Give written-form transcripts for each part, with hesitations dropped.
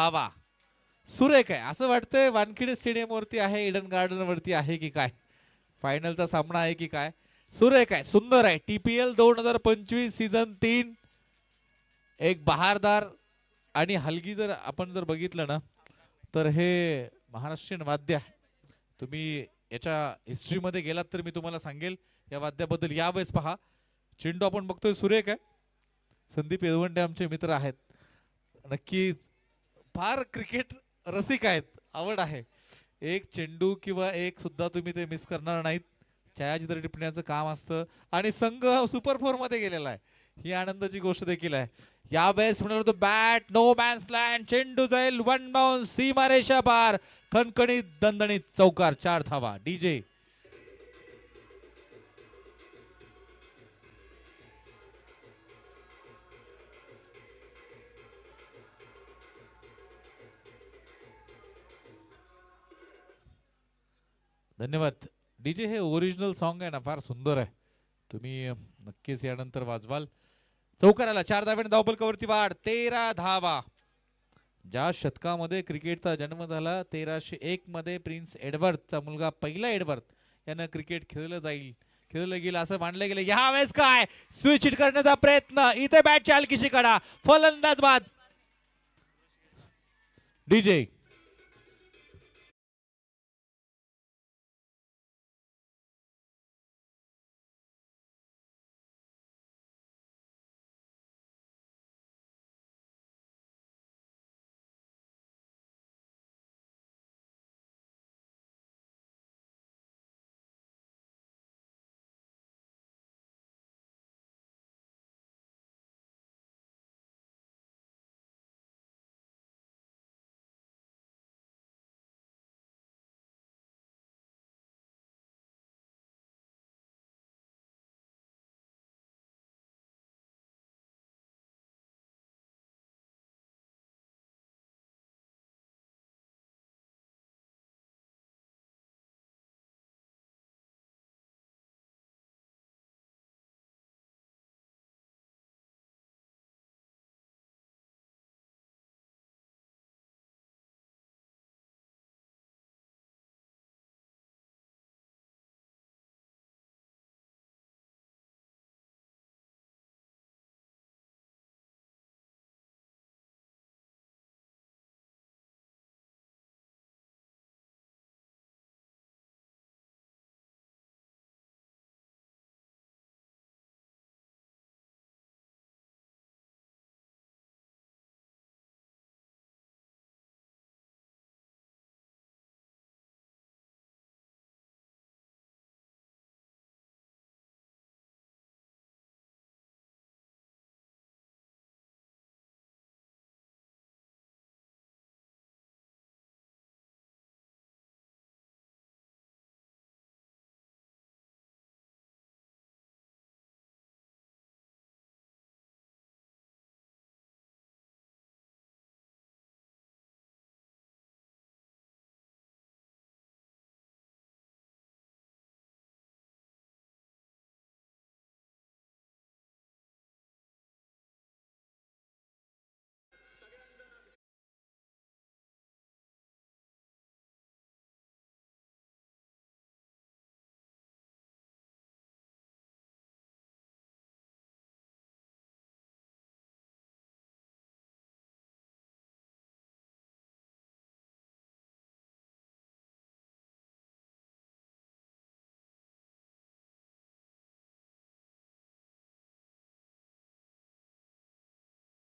हवा सुरेख आहे असं वाटतंय वानखेडे स्टेडियम वरती आहे इडन गार्डन वरती आहे की काय फायनलचा सामना आहे की काय सुरेख आहे सुंदर आहे टीपीएल 2025 सीझन 3 एक बहारदार आणि हलगी जर आपण जर बघितलं ना तर हे महाराष्ट्रीयन वाद्य आहे तुम्ही याच्या हिस्ट्रीमध्ये गेलात तर मी तुम्हाला सांगेल या वाद्याबद्दल यावेळेस पहा चेंडू आपण बघतोय सुरेख आहे संदीप येळवंडे आमचे मित्र आहेत नक्की फार क्रिकेट रसिक आहेत आवड आहे एक चेंडू किंवा एक सुद्धा तुम्ही ते मिस करणार नाहीत छायाचित्र टिपण्याचं काम असतं आणि संघ सुपर फोर मध्ये गेलेला आहे ही आनंदाची गोष्ट देखील आहे यावेळेस म्हणाल तो बॅट नो मॅन्स लँड चेंडू जाईल वन बाउन्स सीमारेषा पार खणखणीत दणदणीत चौकार 4 धावा डीजे धन्यवाद डीजे हे ओरिजिनल सॉन्ग आहे ना फार सुंदर आहे तुम्ही नक्कीच यानंतर वाजवाल चौकाराला 4 धाव्याने धावफलकावरती वाढ 13 धावा ज्या शतकामध्ये क्रिकेटचा जन्म झाला 1301 मध्ये प्रिन्स एडवर्डचा मुलगा पहिला एडवर्ड यानं क्रिकेट खेळलं गेलं असं मानलं गेलं यावेळेस काय स्विच हिट करण्याचा प्रयत्न इथे बॅटची हलकीशी कडा फलंदाज बाद डीजे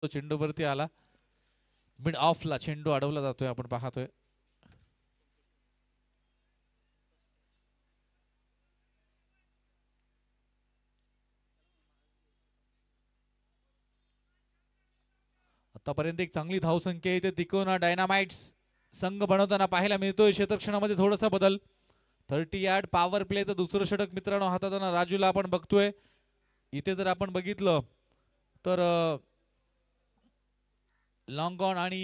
तो चेंडू वरती आला मिड ऑफला चेंडू अडवला जातोय आपण पाहतोय आतापर्यंत एक चांगली धावसंख्या इथे तिकोना डायनामाइट्स संघ बनवताना पाहायला मिळतोय क्षेत्रक्षणामध्ये थोडासा बदल 30 यार्ड पॉवर प्लेचं दुसरं षटक मित्रांनो हाताळताना राजूला आपण बघतोय इथे जर आपण बघितलं तर लॉंग ऑन आणि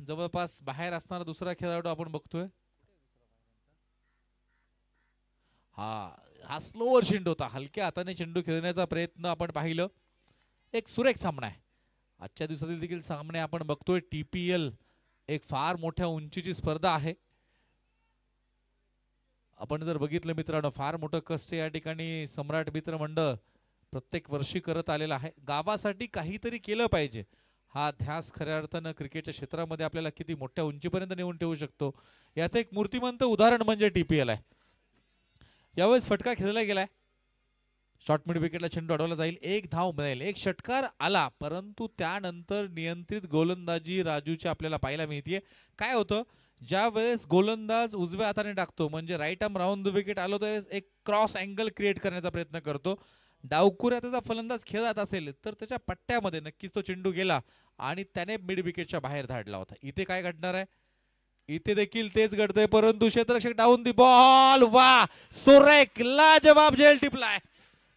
जवळपास बाहेर असणारा दुसरा खेळाडू आपण बघतोय हा हा स्लोअर चेंडू होता हलक्या हाताने चेंडू खेळण्याचा प्रयत्न आपण पाहिलं एक सुरेख सामना आहे आजच्या दिवसातील देखील सामने आपण बघतोय टीपीएल एक फार मोठ्या उंचीची स्पर्धा आहे. आपण जर बघितलं मित्रांनो, फार मोठं कष्ट या ठिकाणी सम्राट मित्र मंडळ प्रत्येक वर्षी करत आलेला आहे. गावासाठी काहीतरी केलं पाहिजे, हा ध्यास खऱ्या अर्थानं क्रिकेटच्या क्षेत्रामध्ये आपल्याला किती मोठ्या उंचीपर्यंत नेऊन ठेवू शकतो याचं एक मूर्तिमंत उदाहरण म्हणजे TPL आहे. यावेळेस फटका खेळला गेलाय, शॉर्ट मिड विकेटला चेंडू अडवला जाईल, एक धाव मिळेल. एक षटकार आला, परंतु त्यानंतर नियंत्रित गोलंदाजी राजूची आपल्याला पाहायला मिळते. काय होतं, ज्या वेळेस गोलंदाज उजव्या हाताने टाकतो म्हणजे right arm round the wicket आलो तर एक क्रॉस अँगल क्रिएट करण्याचा प्रयत्न करतो. डावकुऱ्या त्याचा फलंदाज खेळत असेल तर त्याच्या पट्ट्यामध्ये नक्कीच तो चेंडू गेला आणि त्याने मिड विकेटच्या बाहेर धाडला होता. इथे काय घडणार आहे, इथे देखील तेच घडतंय, परंतु क्षेत्ररक्षक डाऊन दी बॉल. वा, सुरेख लाजवाब झेल टिपलाय,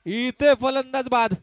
इथे फलंदाज बाद.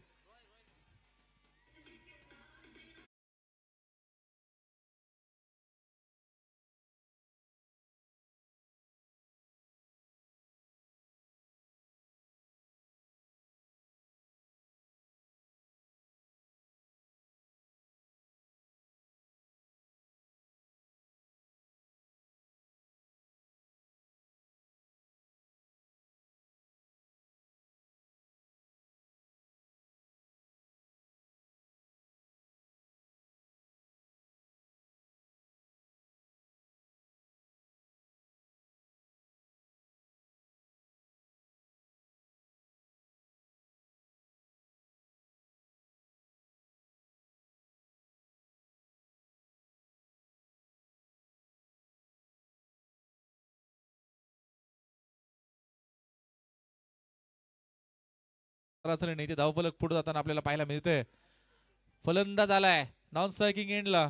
नाही ते धावफलक पुढे जाताना आपल्याला पाहायला मिळतंय. फलंदाज आलाय नॉन स्ट्रायकिंग एंडला.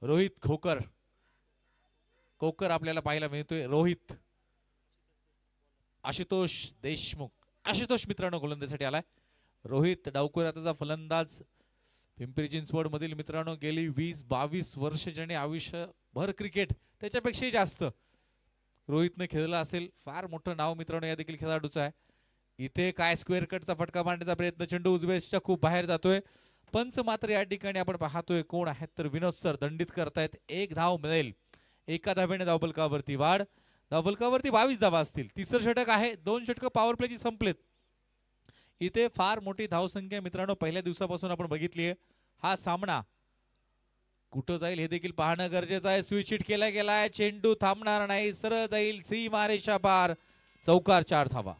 रोहित खोकर, कोकर आपल्याला पाहायला मिळतोय. रोहित आशुतोष देशमुख, आशुतोष मित्रांनो गोलंदाजीसाठी आलाय. रोहित डावकुऱ्याचा फलंदाज, पिंपरी चिंचवड मधील मित्रांनो गेली 20-22 वर्ष ज्याने आयुष्यभर क्रिकेट त्याच्यापेक्षाही जास्त रोहितने खेळला असेल. फार मोठं नाव मित्रांनो या देखील खेळाडूचं आहे. इथे काय स्क्वेअर कटचा फटका मारण्याचा प्रयत्न, चेंडू उजव्याच्या खूप बाहेर जातोय. पंच मात्र या ठिकाणी आपण पाहतोय कोण आहेत तर विनोद सर दंडित करतायत. एक धाव मिळेल, एका धावेने धावफलकावरती वाढ. धावफलकावरती 22 धावा असतील. तिसरं षटक आहे, 2 षटकं पॉवर प्लेची संपलेत. इथे फार मोठी धावसंख्या मित्रांनो पहिल्या दिवसापासून आपण बघितली आहे. हा सामना कुठं जाईल हे देखील पाहणं गरजेचं आहे. स्विच हिट केला गेलाय, चेंडू थांबणार नाही, सरळ जाईल सीमारेषा पार. चौकार, 4 धावा.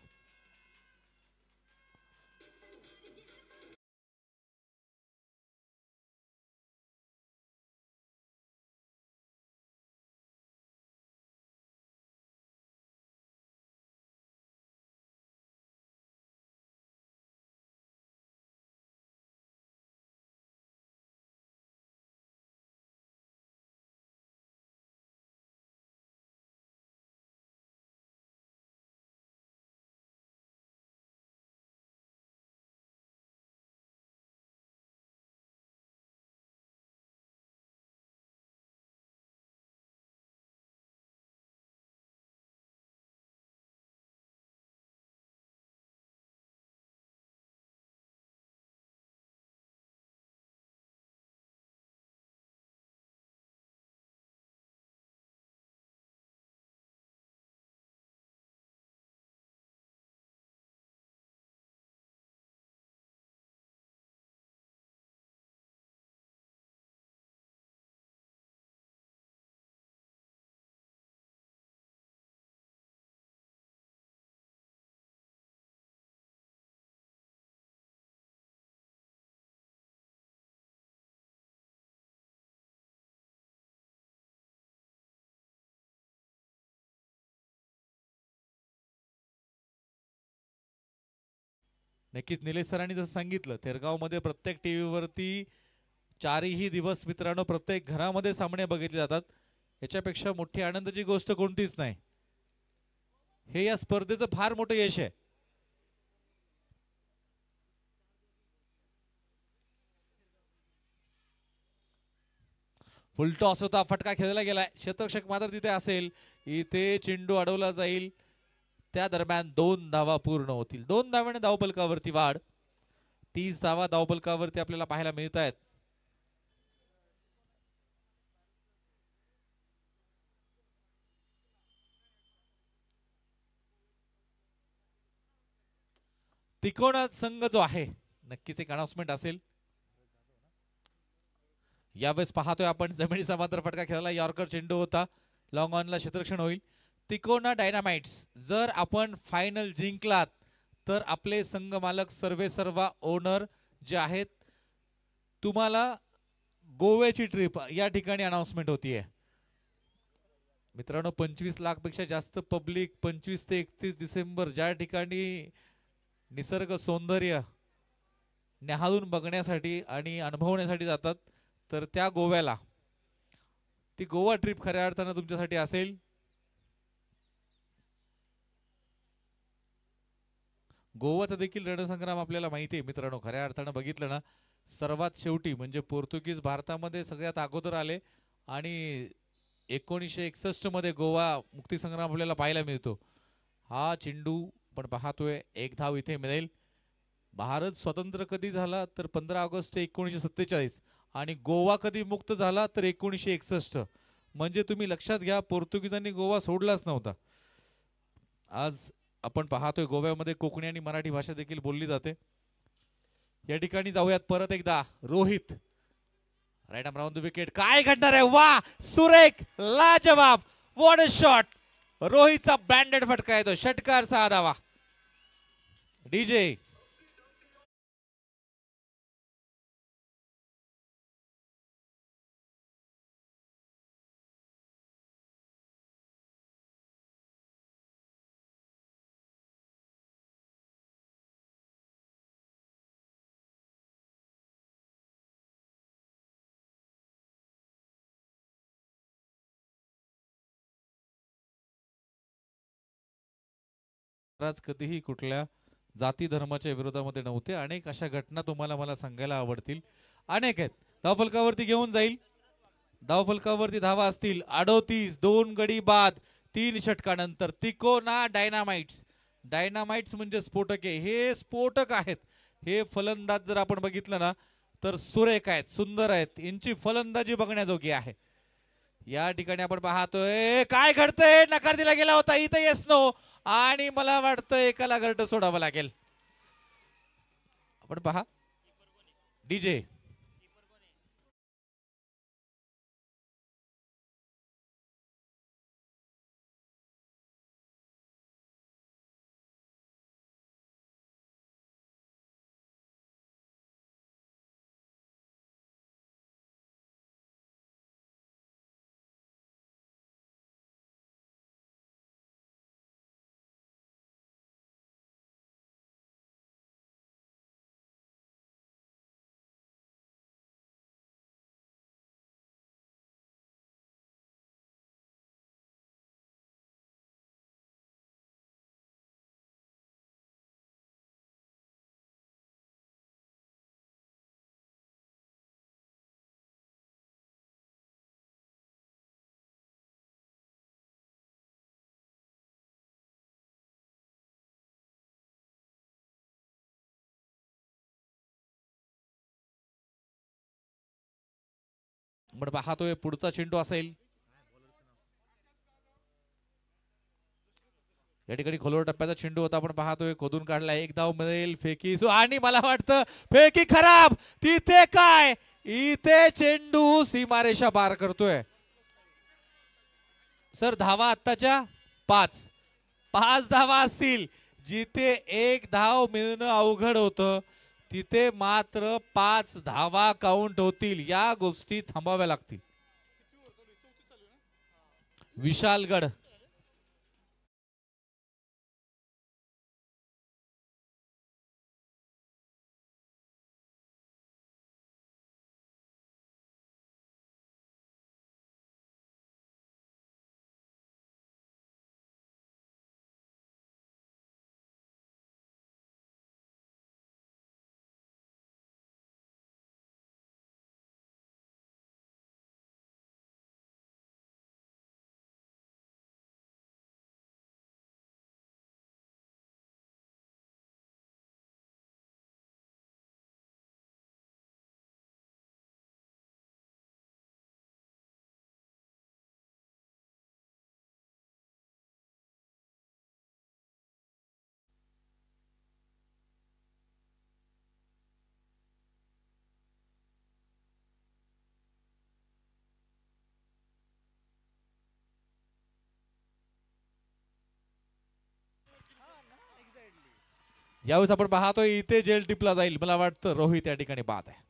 नक्कीच निलेश सरांनी जसं सांगितलं, थेरगाव मध्ये प्रत्येक टीव्हीवरती 4ही दिवस मित्रांनो प्रत्येक घरामध्ये सामने बघितले जातात. याच्यापेक्षा मोठी आनंदाची गोष्ट कोणतीच नाही. हे या स्पर्धेचं फार मोठं यश आहे. फुल टॉस होता, फटका खेळला गेलाय, क्षेत्ररक्षक मात्र तिथे असेल. इथे चेंडू अडवला जाईल, त्या दरम्यान 2 धावा पूर्ण होतील. 2 धावाने धावफलकावरती वाढ. 30 धावा धावफलकावरती आपल्याला पाहायला मिळत आहेत. तिकोणा संघ जो आहे नक्कीच एक अनाउन्समेंट असेल. यावेळेस पाहतोय आपण जमिनीचा मात्र फटका खेळला. यॉर्कर चेंडू होता. लॉंग ऑनला क्षेत्ररक्षण होईल. तिकोना डायनामाइट्स जर आपण फायनल जिंकलात तर आपले संघ मालक सर्वे सर्वा ओनर जे आहेत तुम्हाला गोव्याची ट्रिप या ठिकाणी अनाउन्समेंट होतीये. मित्रांनो 25 लाख पेक्षा जास्त पब्लिक 25 ते 31 डिसेंबर ज्या ठिकाणी निसर्ग सौंदर्य न्याहाळून बघण्यासाठी आणि अनुभवण्यासाठी जातात तर त्या गोव्याला ती गोवा ट्रिप खऱ्या अर्थानं तुमच्यासाठी असेल. गोवाचा देखील रणसंग्राम आपल्याला माहिती आहे मित्रांनो. खऱ्या अर्थानं बघितलं ना सर्वात शेवटी म्हणजे पोर्तुगीज भारतामध्ये सगळ्यात अगोदर आले आणि 1961 मध्ये गोवा मुक्तीसंग्राम आपल्याला पाहायला मिळतो. हा चेंडू पण पाहतोय एक धाव इथे मिळेल. भारत स्वतंत्र कधी झाला तर 15 ऑगस्ट 1947 आणि गोवा कधी मुक्त झाला तर 1961. म्हणजे तुम्ही लक्षात घ्या पोर्तुगीजांनी गोवा सोडलाच नव्हता. आज आपण पाहतोय गोव्यामध्ये कोकणी आणि मराठी भाषा देखील बोलली जाते. या ठिकाणी जाऊयात परत एकदा. Rohit right arm round the wicket. काय घडणार आहे. वा सुरेख लाजवाब. What a shot. रोहितचा ब्रँडेड फटका येतो. षटकार 6 धावा. डीजे महाराज कधीही कुठल्या जाती धर्माच्या विरोधामध्ये नव्हते. अनेक अशा घटना तुम्हाला मला सांगायला आवडतील. अनेक आहेत. धावफलकावरती घेऊन जाईल. धावफलकावरती धावा असतील 38. 2 गडी बाद 3 षटकानंतर. तिकोना डायनामाइट्स. डायनामाइट्स म्हणजे स्फोटके. हे स्फोटक आहेत. हे फलंदाज जर आपण बघितलं ना तर सुरेख आहेत, सुंदर आहेत. यांची फलंदाजी बघण्याजोगी आहे. या ठिकाणी आपण पाहतोय काय घडतंय. नकार दिला गेला होता. इथे येस नो आणि मला वाटतं एकाला घरट सोडावं लागेल. आपण पहा डीजे आपण पाहतोय पुढचा चेंडू असेल. या ठिकाणी खोलवर टप्प्याचा चेंडू होता. आपण पाहतोय खोदून काढला. एक धाव मिळेल. फेकी आणि मला वाटतं फेकी खराब. तिथे काय इथे चेंडू सीमारेषा पार करतोय. सर धावा आत्ताच्या 5. 5 धावा असतील. जिथे एक धाव मिळणं अवघड होतं तिथे मात्र 5 धावा काउंट होतील. या गोष्टी थांबाव्या लागतील. विशालगड यावेळेस आपण पाहतोय इथे जेल टिपला जाईल, मला वाटतं रोहित या ठिकाणी बाद आहे.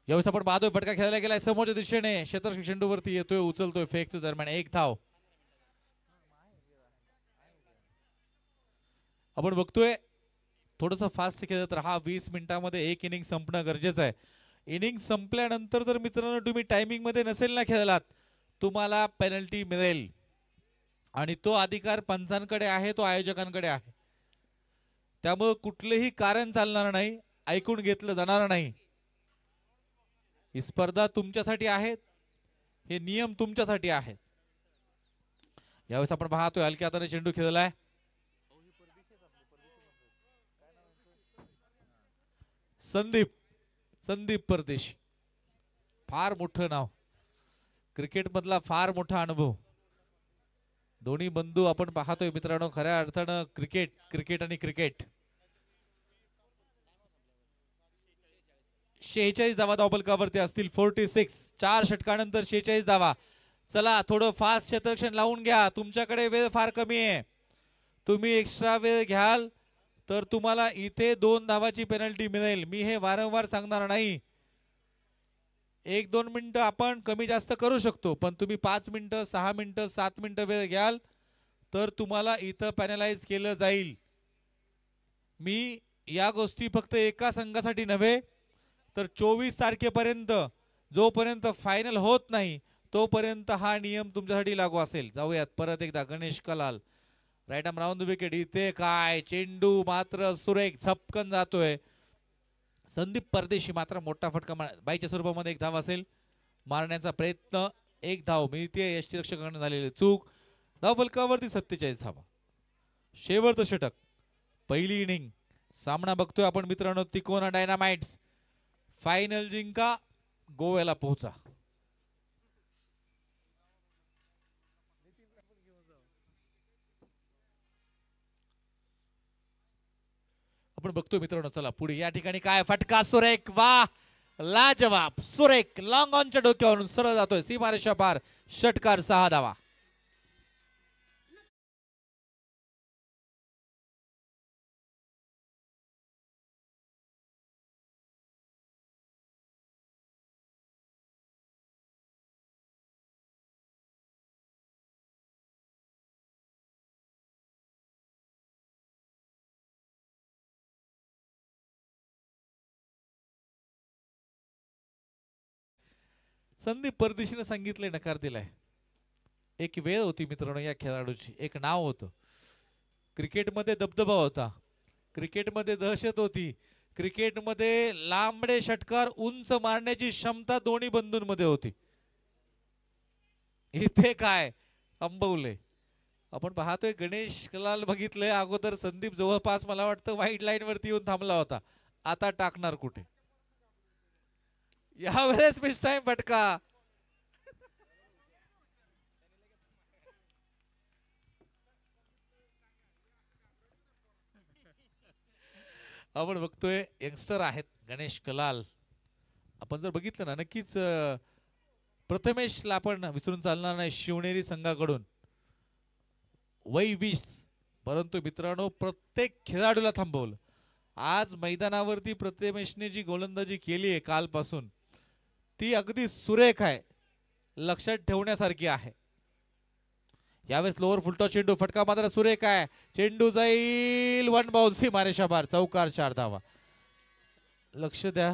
यावेळेस आपण पाहतोय फटका खेळला गेलाय समोरच्या दिशेने, क्षेत्र चेंडूवरती येतोय, उचलतोय, फेकतोय, दरम्यान एक धाव. आपण बघतोय थोडस फास्ट खेळत राहा, 20 मिनिटांमध्ये एक इनिंग संपणं गरजेचं आहे. इनिंग संपल्यानंतर जर मित्रांनो तुम्ही टायमिंग मध्ये नसेल ना खेळलात, तुम्हाला पेनल्टी मिळेल आणि तो अधिकार पंचांकडे आहे, तो आयोजकांकडे आहे. त्यामुळे कुठलेही कारण चालणार नाही, ऐकून घेतलं जाणार नाही. ही स्पर्धा तुमच्यासाठी आहे, हे नियम तुमच्यासाठी आहेत. यावेळेस आपण पाहतोय हलक्या हाताने चेंडू खेळलाय. संदीप परदेशी, फार मोठं नाव, क्रिकेट मधला फार मोठा अनुभव. दोन्ही बंधू आपण पाहतोय मित्रांनो, खऱ्या अर्थानं क्रिकेट आणि क्रिकेट. 46 धावा धावफलकावरती असतील. 46, 4 षटकानंतर 46 धावा. चला थोडं फास्ट क्षेत्ररक्षण लावून घ्या, तुमच्याकडे वेळ फार कमी आहे. तुम्ही एक्स्ट्रा वेळ घ्याल तर तुम्हाला इथे 2 धावाची पेनल्टी मिळेल. मी हे वारंवार सांगणार नाही, 1-2 मिनिटं आपण कमी जास्त करू शकतो, पण तुम्ही 5 मिनिटं, 6 मिनिटं, 7 मिनिटं वेळ घ्याल तर तुम्हाला इथं पॅनलाइज केलं जाईल. मी या गोष्टी फक्त एका संघासाठी नव्हे तर 24 तारखेपर्यंत, जोपर्यंत फायनल होत नाही तोपर्यंत हा नियम तुमच्यासाठी लागू असेल. जाऊयात परत एकदा Ganesh Kalal, right arm round the wicket. इथे काय चेंडू मात्र सुरेख झपकन जातोय. संदीप परदेशी मात्र मोठा फटका बाईच्या स्वरूपामध्ये एक धाव असेल. मारण्याचा प्रयत्न, एक धाव मिळते. यष्टीरक्षकांकडून झालेली चूक. धावफलकावरती 47 धावा. शेवटचं षटक, पहिली इनिंग. सामना बघतोय आपण मित्रांनो, तिकोना डायनामाइट्स फायनल जिंका, गोव्याला पोहोचा. आपण बघतोय मित्रांनो, चला पुढे. या ठिकाणी काय फटका, सुरेख, वा लाजवाब, सुरेख लॉंग ऑनच्या डोक्यावरून सरळ जातोय सीमारेषा पार. षटकार, 6 धावा. संदीप परदेशीने सांगितले, नकार दिलाय. एक वेळ होती मित्रांनो या खेळाडूची, एक नाव होतं. क्रिकेटमध्ये दबदबा होता, क्रिकेटमध्ये दहशत होती, क्रिकेटमध्ये लांबडे षटकार उंच मारण्याची क्षमता दोन्ही बंधूंमध्ये होती. इथे काय अंबवले. आपण पाहतोय गणेश कलाल बघितलंय अगोदर, संदीप जवळपास मला वाटतं व्हाईट लाईन वरती येऊन थांबला होता. आता टाकणार कुठे. यावेळेस मिस टाइम फटका. आपण बघतोय यंगस्टर आहेत गणेश कलाल. आपण जर बघितलं ना, नक्कीच प्रथमेशला आपण विसरून चालणार नाही. शिवनेरी संघाकडून वय 20, परंतु मित्रांनो प्रत्येक खेळाडूला थांबवलं. आज मैदानावरती प्रथमेशने जी गोलंदाजी केली आहे कालपासून, ती अगदी सुरेख आहे, लक्षात ठेवण्यासारखी आहे. यावेळेस लोअर फुलटॉस चेंडू, फटका मात्र सुरेख आहे, चेंडू जाईल वन बाउन्सी मारेशा बार, चौकार 4 धावा. लक्ष द्या.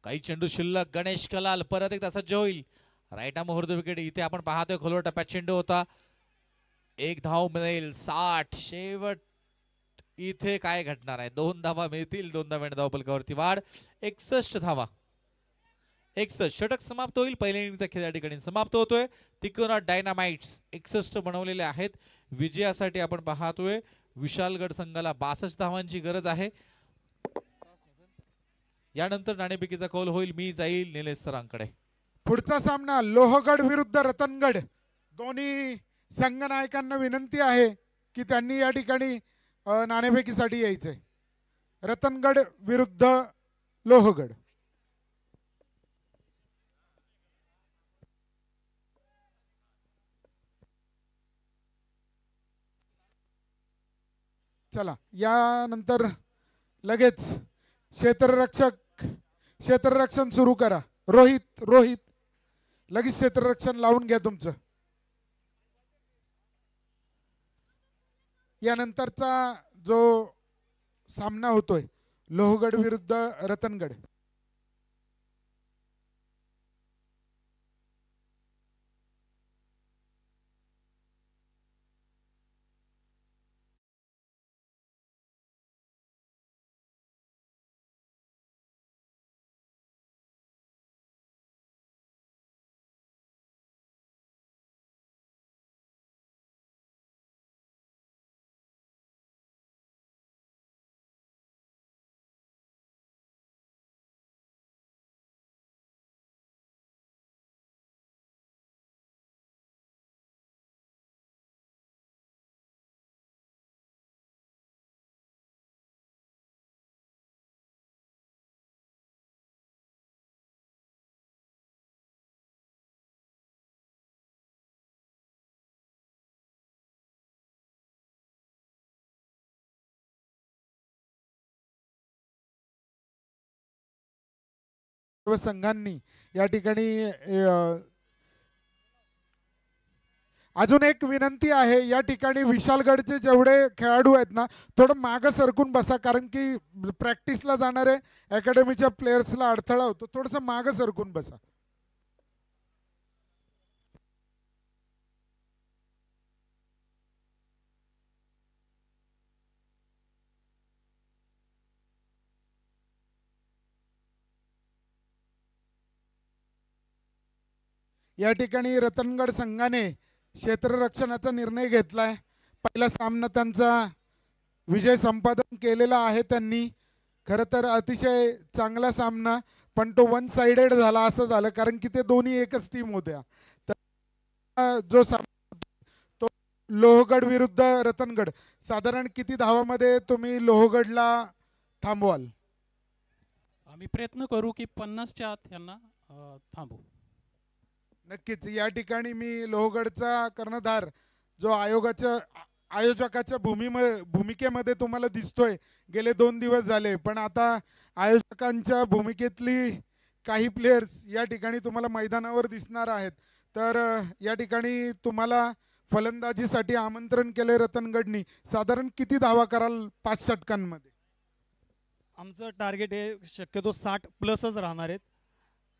काही चेंडू शिल्लक. गणेश कलाल परत एकदा सज्ज होईल. Right arm over the wicket. इथे आपण पाहतोय खोलवर टप्प्यात चेंडू होता. एक धाव मिळेल. 60 शेवट. इथे काय घडणार आहे? 2 धावा मिळतील. 2 धाव्याने धावफलकावरती वाढ. 61 धावा. 61 षटक समाप्त होईल. पहिल्या इनिंगचा खेळ या ठिकाणी समाप्त होतोय. तिकोना डायनामाइट्स 61 बनवलेले आहेत. विजयासाठी आपण पाहतोय विशालगड संघाला 62 धावांची गरज आहे. यानंतर नाणेफेकीचा कौल होईल. मी जाईल निलेश सरांकडे. पुढचा सामना लोहगड विरुद्ध रतनगड. दोन्ही संघ नायकांना विनंती आहे की त्यांनी या ठिकाणी नाणेफेकीसाठी यायचंय. रतनगड विरुद्ध लोहगड. चला यानंतर लगेच क्षेत्ररक्षण सुरू करा. रोहित लगेच क्षेत्ररक्षण लावून घ्या तुमचं. यानंतरचा जो सामना होतोय लोहगड विरुद्ध रतनगड. सर्व संघांनी या ठिकाणी अजून एक विनंती आहे. या ठिकाणी विशालगडचे जेवढे खेळाडू आहेत ना थोडं मागं सरकून बसा, कारण की प्रॅक्टिसला जाणारे अकॅडमीच्या प्लेयर्सला अडथळा होतो. थोडंसं मागं सरकून बसा. या ठिकाणी रतनगड संघाने क्षेत्ररक्षणाचा निर्णय घेतलाय. पहिला सामना त्यांचा विजय संपादन केलेला आहे त्यांनी. खरं तर अतिशय चांगला सामना, पण तो वन साइडेड झाला. असं झालं कारण की ते दोन्ही एकच टीम होत्या. तर जो सामना तो लोहगड विरुद्ध रतनगड. साधारण किती धावामध्ये तुम्ही लोहगडला थांबवाल? आम्ही प्रयत्न करू की 50च्या आत यांना थांबवू. नक्कीच. या ठिकाणी मी लोहगडचा कर्णधार जो आयोजकाच्या भूमिकेमध्ये तुम्हाला दिसतोय गेले 2 दिवस झाले, पण आता आयोजकांच्या भूमिकेतली काही प्लेयर्स या ठिकाणी तुम्हाला मैदानावर दिसणार आहेत. तर या ठिकाणी तुम्हाला फलंदाजीसाठी आमंत्रण केले रतनगडनी. साधारण किती धावा कराल 5 षटकांमध्ये? आमचं टार्गेट हे शक्यतो 60 प्लसच राहणार आहेत,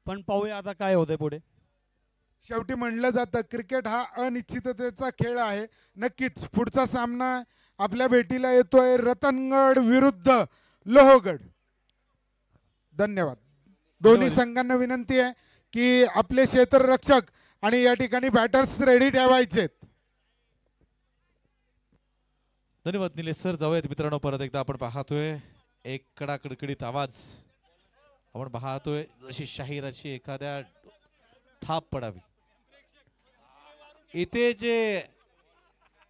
पण पाहूया आता काय होतंय पुढे. शेवटी म्हणलं जातं क्रिकेट हा अनिश्चिततेचा खेळ आहे. नक्कीच पुढचा सामना आपल्या भेटीला येतोय रतनगड विरुद्ध लोहगड. धन्यवाद. दोन्ही संघांना विनंती आहे की आपले क्षेत्ररक्षक आणि या ठिकाणी बॅटर्स रेडी ठेवायचेत. धन्यवाद निलेश सर. जाऊयात मित्रांनो, परत एकदा आपण पाहतोय एक कडाकडकडीत आवाज. आपण पाहतोय जशी शाहिराची एखाद्या थाप पडावी. इथे जे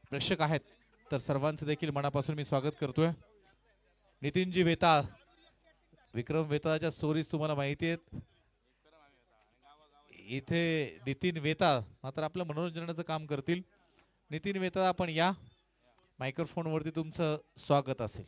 प्रेक्षक आहेत तर सर्वांचं देखील मनापासून मी स्वागत करतोय. नितीनजी वेताळ, विक्रम वेताळच्या स्टोरीज तुम्हाला माहिती आहेत. इथे नितीन वेताळ मात्र आपलं मनोरंजनाचं काम करतील. नितीन वेताळ आपण या मायक्रोफोन वरती तुमचं स्वागत असेल.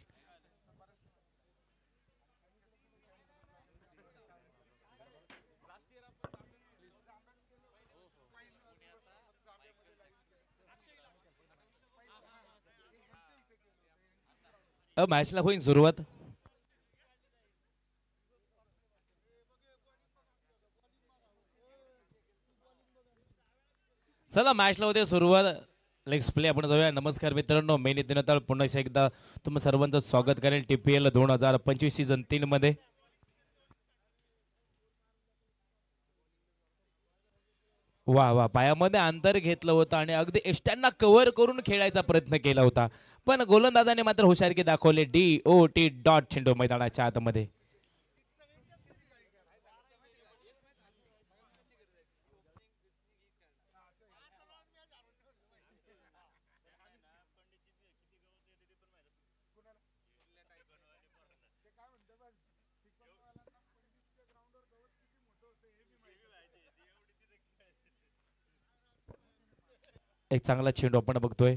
मॅचला होईल सुरुवात. चला मॅचला होते सुरुवात. लेट्स प्ले आपण जाऊया. नमस्कार मित्रांनो, मी नितीन वेताळ पुन्हा एकदा तुम्हा सर्वांचं स्वागत करेल TPL 2025 सीझन 3 मध्ये. वा वा, पायामध्ये अंतर घेतलं होतं आणि अगदी एष्ट्यांना कव्हर करून खेळायचा प्रयत्न केला होता, पण गोलंदाजाने मात्र हुशारकी दाखवली. DOT डॉट चेंडू मैदानाच्या आतमध्ये. एक चांगला चेंडू आपण बघतोय.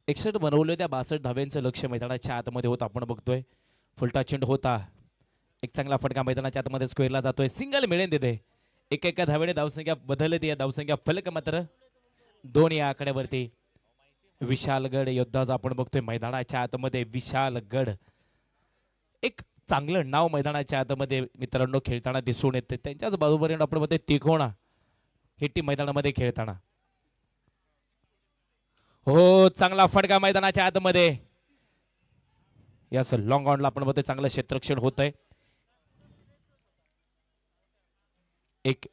एकसठ बनवले त्या 62 धाव्यांचं लक्ष मैदानाच्या आतमध्ये होतं आपण बघतोय. फुलटा चेंडू होता. एक चांगला फटका मैदानाच्या आतमध्ये स्क्वेअरला जातोय. सिंगल मिळेल तिथे. एका धावेने धावसंख्या बदलते. या धावसंख्या फलक मात्र 2 या आकड्यावरती. विशालगड योद्धाचा आपण बघतोय मैदानाच्या आतमध्ये. विशालगड एक चांगलं नाव मैदानाच्या आतमध्ये मित्रांनो खेळताना दिसून येते. त्यांच्याच बाजूपर्यंत आपण बघतोय तिकोणा ही टीम मैदानामध्ये खेळताना. हो, चांगला फटका मैदानाच्या आतमध्ये. यास लॉंग ऑनला आपण बघतोय चांगलं क्षेत्ररक्षण होतंय.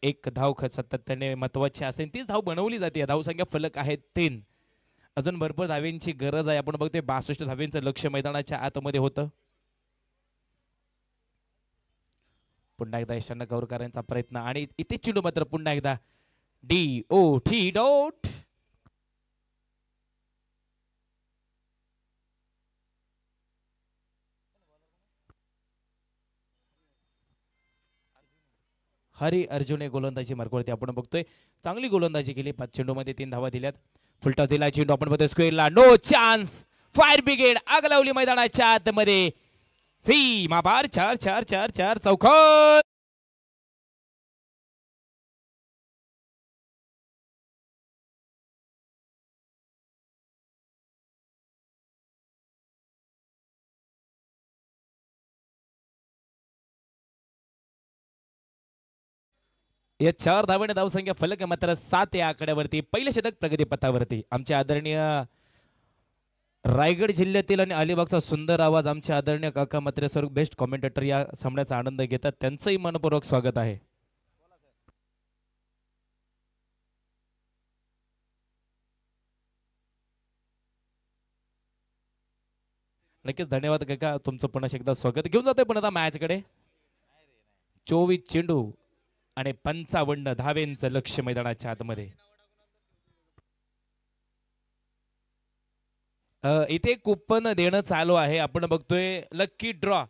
एक धाव सातत्याने महत्वाची असते. तीच धाव बनवली जाते. धावसंख्या फलक आहे 3. अजून भरपूर धाव्यांची गरज आहे. आपण बघतोय 62 धाव्यांचं लक्ष मैदानाच्या आतमध्ये होतं. पुन्हा एकदा ईशान्य कव्हर प्रयत्न आणि इथे चेंडू मात्र पुन्हा एकदा DOT डॉट. हरी अर्जुने गोलंदाजी मार्गावरती आपण बघतोय. चांगली गोलंदाजी केली. 5 चेंडूमध्ये 3 धावा दिल्यात. फुलटा दिला चेंडू आपण बघतोय स्क्वेअरला. No chance. फायर ब्रिगेड आग लावली मैदानाच्या आतमध्ये. सीमा पार 4-4-4-4 चौखट. या 4 धावांनी धावसंख्या फलक मात्र 7 या आकड्यावरती. पहिलं शतक प्रगती पथावरती. आमचे आदरणीय रायगड जिल्ह्यातील आणि अलिबागचा सुंदर आवाज आमचे आदरणीय काका मात्रे सर बेस्ट कॉमेंटेटर या सामन्याचा आनंद घेतात. त्यांचंही मनपूर्वक स्वागत आहे. नक्कीच धन्यवाद काका, तुमचं पुन्हा एकदा स्वागत. घेऊन जातोय पण आता मॅच कडे. 24 चेंडू आणि 55 धावेंचं लक्ष मैदानाच्या आतमध्ये. इथे कुपन देणं चालू आहे. आपण बघतोय लक्की ड्रॉ.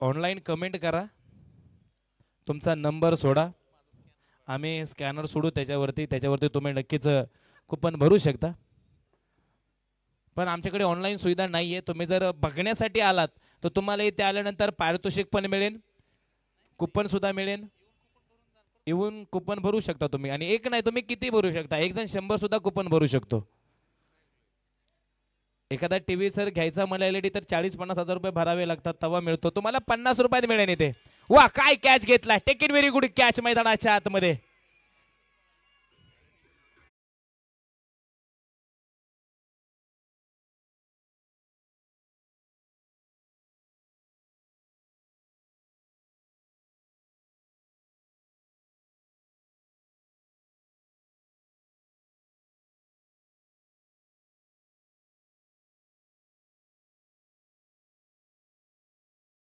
ऑनलाईन कमेंट करा, तुमचा नंबर सोडा, आम्ही स्कॅनर सोडू त्याच्यावरती तुम्ही नक्कीच कुपन भरू शकता. पण आमच्याकडे ऑनलाईन सुविधा नाहीये. तुम्ही जर बघण्यासाठी आलात तर तुम्हाला इथे आल्यानंतर पारितोषिक पण मिळेल, कुपन सुद्धा मिळेल. येऊन कुपन भरू शकता तुम्ही. आणि एक नाही, तुम्ही किती भरू शकता. एक जण 100 सुद्धा कुपन भरू शकतो. एखादा टीव्ही सर घ्यायचा मला LED तर 40-50 हजार रुपये भरावे लागतात, तेव्हा मिळतो. तुम्हाला 50 रुपयात मिळेल इथे. वा, काय कॅच घेतला. Take it very good catch मैदानाच्या आतमध्ये.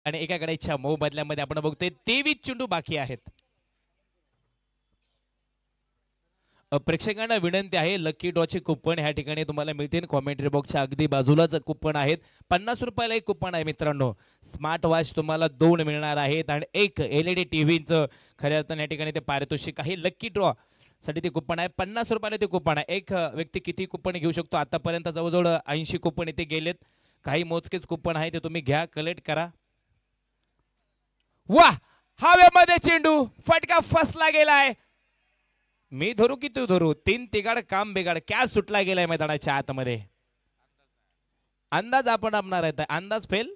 आणि एका गड्याच्या मऊ बदल्यामध्ये आपण बघतोय 23 चेंडू बाकी आहेत. प्रेक्षकांना विनंती आहे, लकी ड्रॉचे कुपन ह्या ठिकाणी तुम्हाला मिळतील. कॉमेंट्री बॉक्सच्या अगदी बाजूलाच कुपन आहेत. 50 रुपयाला एक कुपन आहे मित्रांनो. स्मार्ट वॉच तुम्हाला 2 मिळणार आहेत आणि एक LED टीव्हीचं खऱ्या अर्थाने या ठिकाणी ते पारितोषिक आहे. लकी ड्रॉ साठी ते कुपन आहे. 50 रुपयाला ते कुपन आहे. एक व्यक्ती किती कुपन घेऊ शकतो? आतापर्यंत जवळजवळ 80 कुपन इथे गेलेत. काही मोजकेच कुपन आहे ते तुम्ही घ्या, कलेक्ट करा. वा, हवेमध्ये चेंडू फटका फसला गेलाय. मी धरू की तू धरू, 3 तिगाड काम बिगाड, क्या सुटला गेलाय मैदानाच्या आतमध्ये. अंदाज आपण आपणार आहे, अंदाज फेल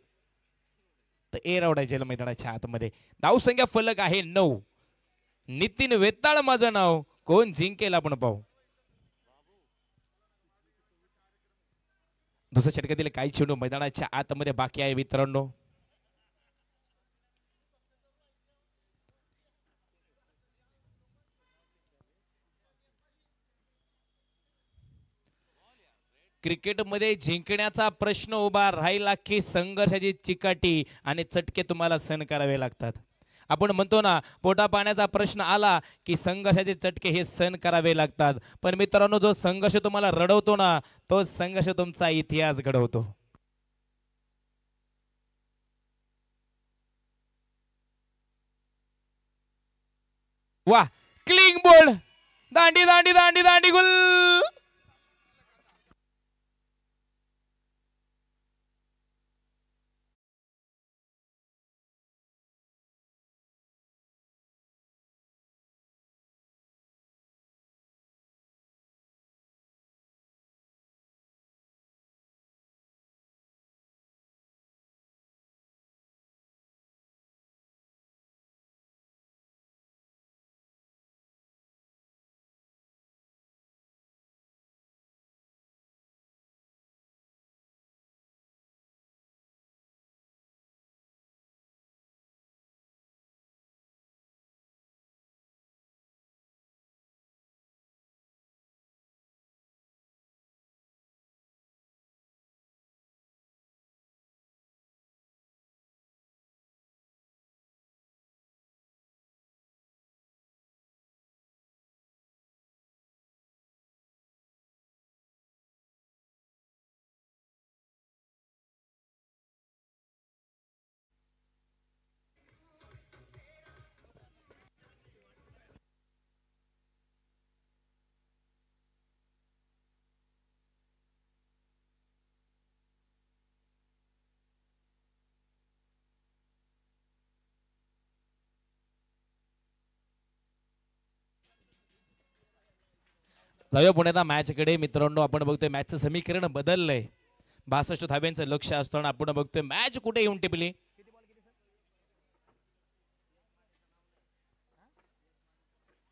तर एअर आवडायचे मैदानाच्या आतमध्ये. धावसंख्या फलक आहे 9. नितीन वेताळ माझं नाव, कोण जिंकेल आपण पाहू. दुसऱ्या षटकातील काही चेंडू मैदानाच्या आतमध्ये बाकी आहे मित्रांनो. क्रिकेटमध्ये जिंकण्याचा प्रश्न उभा राहिला की संघर्षाची चिकाटी आणि चटके तुम्हाला सहन करावे लागतात. आपण म्हणतो ना, पोटा पाण्याचा प्रश्न आला की संघर्षाचे चटके हे सहन करावे लागतात. पण मित्रांनो, जो संघर्ष तुम्हाला रडवतो ना, तो संघर्ष तुमचा इतिहास घडवतो. वा, क्लिंग बोल्ड, दांडी दांडी दांडी दांडी गुल. जाऊया पुण्याचा मॅचकडे मित्रांनो. आपण बघतोय मॅचचं समीकरण बदललंय. 62 धाव्यांचं लक्ष असताना आपण बघतोय मॅच कुठे येऊन टिपली.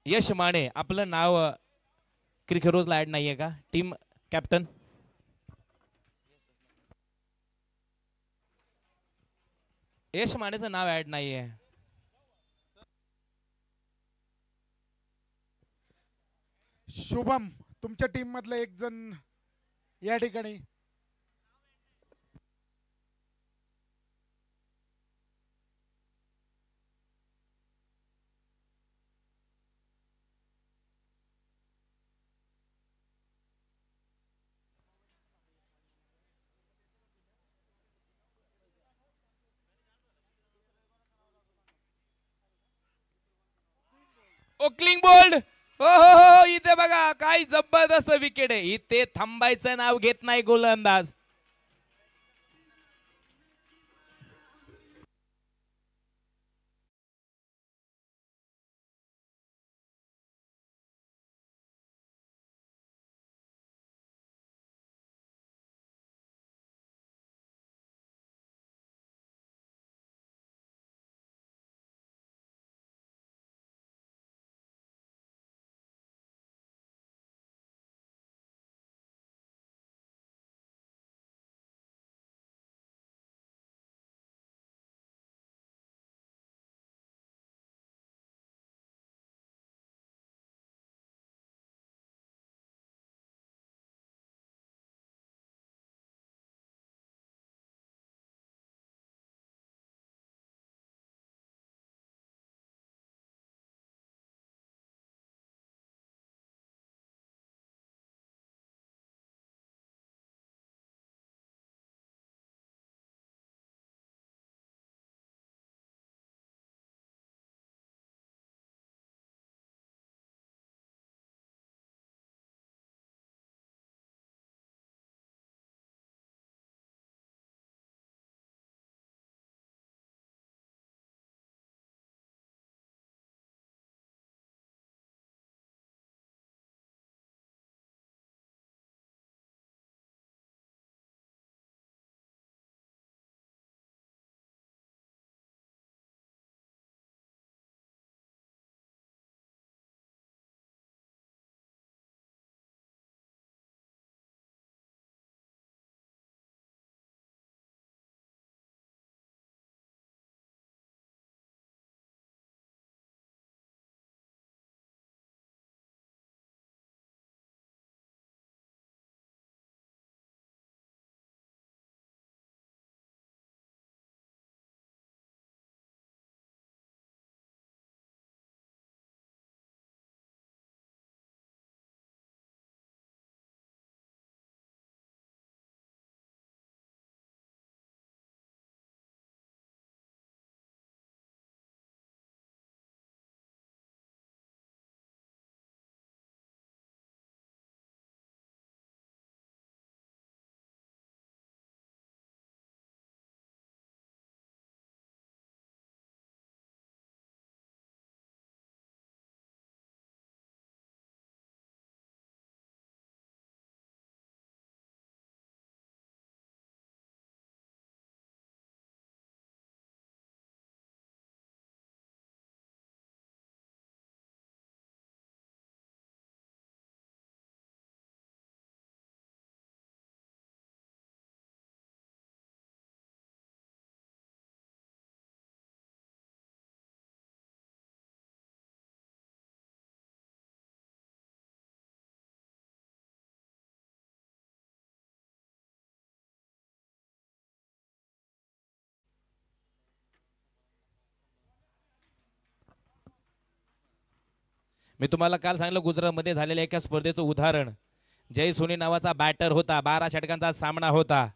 यश माने, आपलं नाव क्रिकेट रोजला ऍड नाहीये का? टीम कॅप्टन यश मानेचं नाव ऍड नाहीये. शुभम, तुमच्या टीम मधला एक जण या ठिकाणी. ओकलिंग बोल्ड. हो हो हो, इथे बघा काय जबरदस्त विकेट आहे. इथे थांबायचं नाव घेत नाही गोलंदाज. मी तुम्हाला काल सांगितलं गुजरातमध्ये झालेल्या एका स्पर्धेचं उदाहरण. जय सोनी नावाचा बॅटर होता, 12 षटकांचा सामना होता.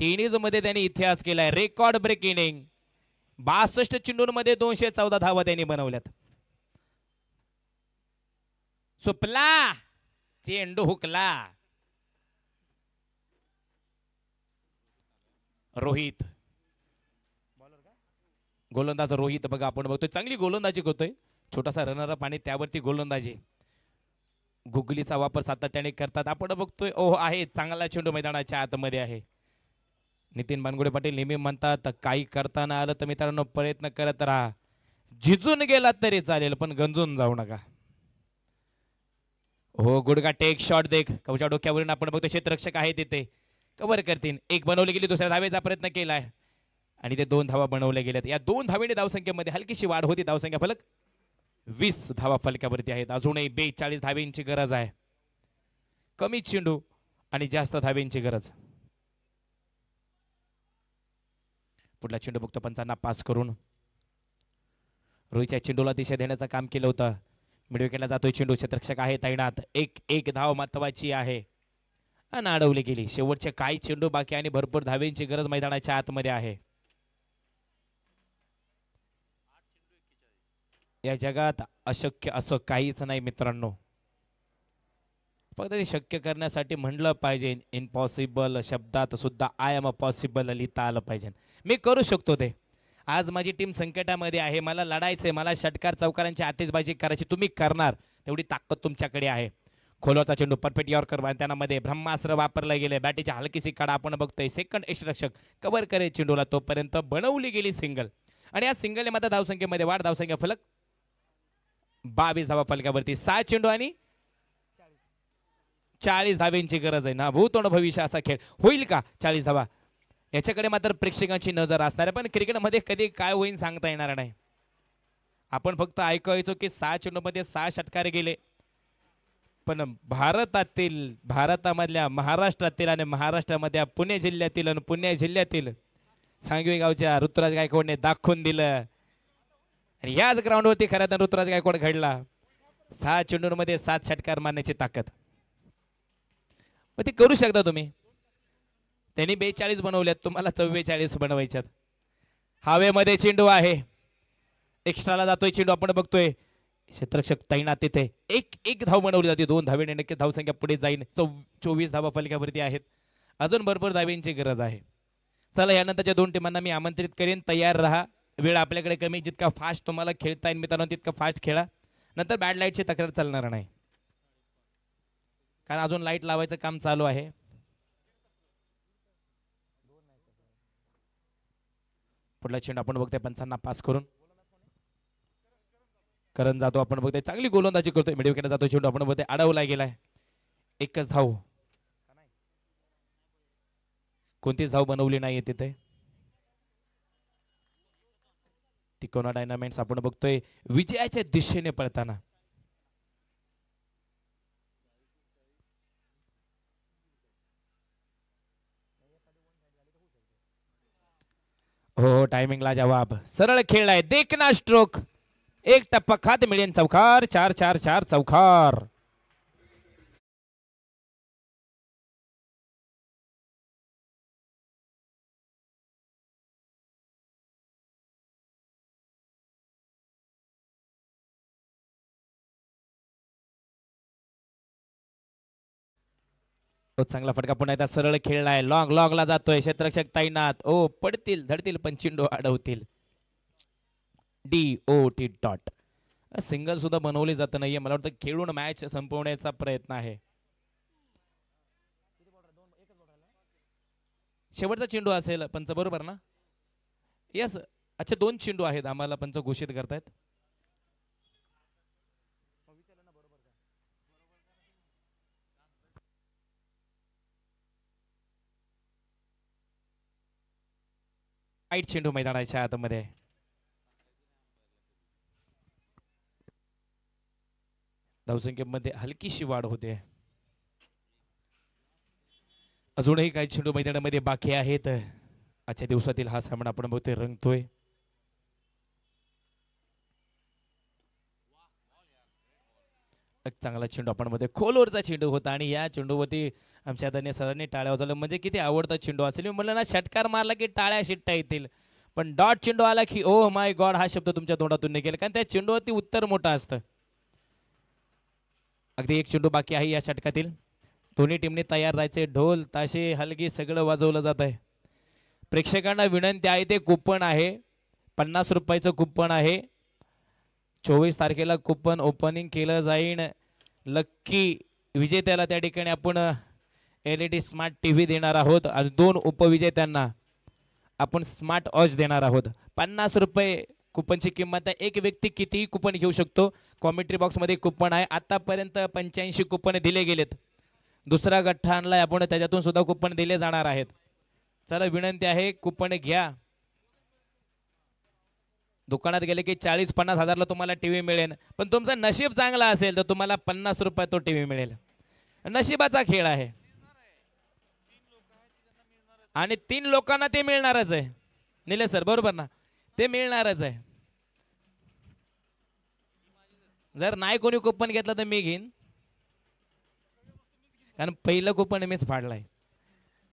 टेनिस मध्ये त्यांनी इतिहास केलाय, रेकॉर्ड ब्रेक इनिंग. 62 चेंडूंमध्ये 214 धावा त्यांनी बनवल्यात. सुपला चेंडू हुकला. रोहित गोलंदाज रोहित बघा आपण बघतोय चांगली गोलंदाजी करतोय. छोटासा रनर अप आणि त्यावरती गोलंदाजी. गुगलीचा वापर सातत्याने करतात आपण बघतोय. ओह आहे चांगला चेंडू मैदानाच्या आतमध्ये आहे. नितीन बानगुडे पाटील नेहमी म्हणतात काही करताना आलं तर मित्रांनो प्रयत्न करत राहा. झिजून गेला तरी चालेल पण गंजून जाऊ नका. हो गुडगा टेक शॉट देख. कवच्या डोक्यावरून आपण बघतो क्षेत्ररक्षक आहे तिथे कव्हर करतील. एक बनवली गेली, दुसऱ्या धावेचा प्रयत्न केलाय आणि ते 2 धावा बनवल्या गेल्यात. या 2 धावेने धावसंख्येमध्ये हलकीशी वाढ होती. धावसंख्या फलक 20 धावा फलकावरती आहेत. अजूनही 42 धावेंची गरज आहे. कमी चेंडू आणि जास्त धावेंची गरज. पुढला चेंडू बघतो पंचांना पास करून रोहितच्या चेंडूला दिशा देण्याचं काम केलं होतं. मिडविकेटला जातोय चेंडू. क्षेत्ररक्षक आहे तैनात. एक धाव महत्वाची आहे आणि अडवली गेली. शेवटचे काही चेंडू बाकी आणि भरपूर धावेंची गरज मैदानाच्या आतमध्ये आहे. या जगात अशक्य असं काहीच नाही मित्रांनो. फक्त ते शक्य करण्यासाठी म्हणलं पाहिजे. इम्पॉसिबल शब्दात सुद्धा आय एम अ पॉसिबल लिहिता आलं पाहिजे. मी करू शकतो ते. आज माझी टीम संकटामध्ये आहे, मला लढायचंय, मला षटकार चौकारांची आतिषबाजी करायची. तुम्ही करणार तेवढी ताकद तुमच्याकडे आहे. खोलवता चेंडू परफेक्ट यॉर्कर मैदानामध्ये ब्रह्मास्त्र वापरलं गेले. बॅटीची हलकीशी काढा आपण बघतोय. सेकंड यष्टिरक्षक कव्हर करे चेंडूला. तोपर्यंत बनवली गेली सिंगल आणि या सिंगल मात्र धावसंख्येमध्ये वाढ. धावसंख्या फलक 22 धावा फलकावरती. 6 चेंडू आणि 40 धावेंची गरज आहे ना. भूतोंड भविष्य असा खेळ होईल का? 40 धावा याच्याकडे मात्र प्रेक्षकांची नजर असणार आहे. पण क्रिकेटमध्ये कधी काय होईल सांगता येणार नाही. आपण फक्त ऐकायचो की 6 चेंडूमध्ये 6 षटकार गेले. पण भारतामधल्या महाराष्ट्रातील आणि महाराष्ट्रामध्ये पुणे जिल्ह्यातील आणि पुणे जिल्ह्यातील सांगवी गावच्या ऋतुराज गायकवाडने दाखवून दिलं. आणि याच ग्राउंडवरती खऱ्या तर ऋतुराज गायकवाड घडला. 6 चेंडूंमध्ये 7 षटकार मारण्याची ताकद. मग ते करू शकता तुम्ही. त्यांनी 42 बनवल्यात, तुम्हाला 44 बनवायच्यात. हवेमध्ये चेंडू आहे. एक्स्ट्राला जातोय चेंडू आपण बघतोय. क्षेत्ररक्षक तैनात तिथे. एक धाव बनवली जाते. 2 धावेने नक्कीच धावसंख्या पुढे जाईल. 24 धावा फलकावरती आहेत. अजून भरपूर धावेंची गरज आहे. चला यानंतरच्या 2 टीमांना मी आमंत्रित करेन. तयार राहा. वेळ आपल्याकडे कमी. जितका फास्ट तुम्हाला खेळता येईल मित्रांनो तितका फास्ट खेळा. नंतर बॅड लाईटची तक्रार चालणार नाही, कारण अजून लाईट लावायचं काम चालू आहे. पुढला चेंडू आपण बघतोय पंचांना पास करून करण जातो. आपण बघतोय चांगली गोलंदाजी करतोय. मिडविकेटला जातो चेंडू आपण बघतोय अडवला गेलाय. एकच धाव. कोणतीच धाव बनवली नाहीये तिथे. तिकोना डायनामाइट्स आपण बघतोय विजयाच्या दिशेने पळताना. हो टायमिंगला जवाब. सरळ खेळ आहे. देखना स्ट्रोक. एक टप्पा खात मिळेल चौकार. 4-4-4 चौकार. चांगला फटका पुन्हा एकदा सरळ खेळलाय. लॉंगला जातोय. क्षेत्ररक्षक तैनात. ओ पडतील धडतील पण चेंडू अडवतील. DOT dot. सिंगल सुद्धा बनवली जात नाहीये. मला वाटतं खेळून मॅच संपवण्याचा प्रयत्न आहे. शेवटचा चेंडू असेल पंच बरोबर ना? यस. अच्छा 2 चेंडू आहेत आम्हाला पंच घोषित करतायत. वाईट चेंडू मैदानाच्या आतमध्ये. धावसंख्येमध्ये हलकीशी वाढ होते. अजूनही काही चेंडू मैदानामध्ये बाकी आहेत. आजच्या दिवसातील हा सामना आपण बघतोय रंगतोय. एक चांगला चेंडू आपण मध्ये खोलवरचा चेंडू होता आणि या चेंडूवरती आमच्या आदरणीय सरांनी टाळ्या वाजवल्या. म्हणजे किती आवडता चेंडू असेल. मी म्हणलं ना षटकार मारला की टाळ्या शिट्ट्या येतील, पण डॉट चेंडू आला की ओ माय गॉड हा शब्द तुमच्या तोंडातून निघेल, कारण त्या चेंडूवरती उत्तर मोठं असतं. अगदी एक चेंडू बाकी आहे या षटकातील. दोन्ही टीमने तयार राहायचे. ढोल ताशे हलगी सगळं वाजवलं जात आहे. प्रेक्षकांना विनंती आहे, ते कुपन आहे 50 रुपयाचं कुपन आहे. 24 तारखेला कुपन ओपनिंग केलं जाईल. लक्की विजेत्याला त्या ठिकाणी आपण LED स्मार्ट TV देणार आहोत आणि 2 उपविजेत्यांना आपण स्मार्ट वॉच देणार आहोत. 50 रुपये कुपनची किंमत आहे. एक व्यक्ती कितीही कुपन घेऊ शकतो. कॉमेंट्री बॉक्समध्ये कुपन आहे. आतापर्यंत 85 कुपन दिले गेलेत. दुसरा गठ्ठा आणलाय आपण, त्याच्यातून सुद्धा कुपन दिले जाणार आहेत. चला विनंती आहे, कुपन घ्या. दुकानात गेले की 40-50 हजारला तुम्हाला टीव्ही मिळेल, पण तुमचं नशीब चांगलं असेल तर तुम्हाला 50 रुपयात तो टीव्ही मिळेल. नशिबाचा खेळ आहे आणि 3 लोकांना ते मिळणारच आहे. निलेश सर बरोबर ना, ते मिळणारच आहे. जर नाही कोणी कुपन घेतलं तर मी घेईन, कारण पहिलं कुपन मीच फाडलाय.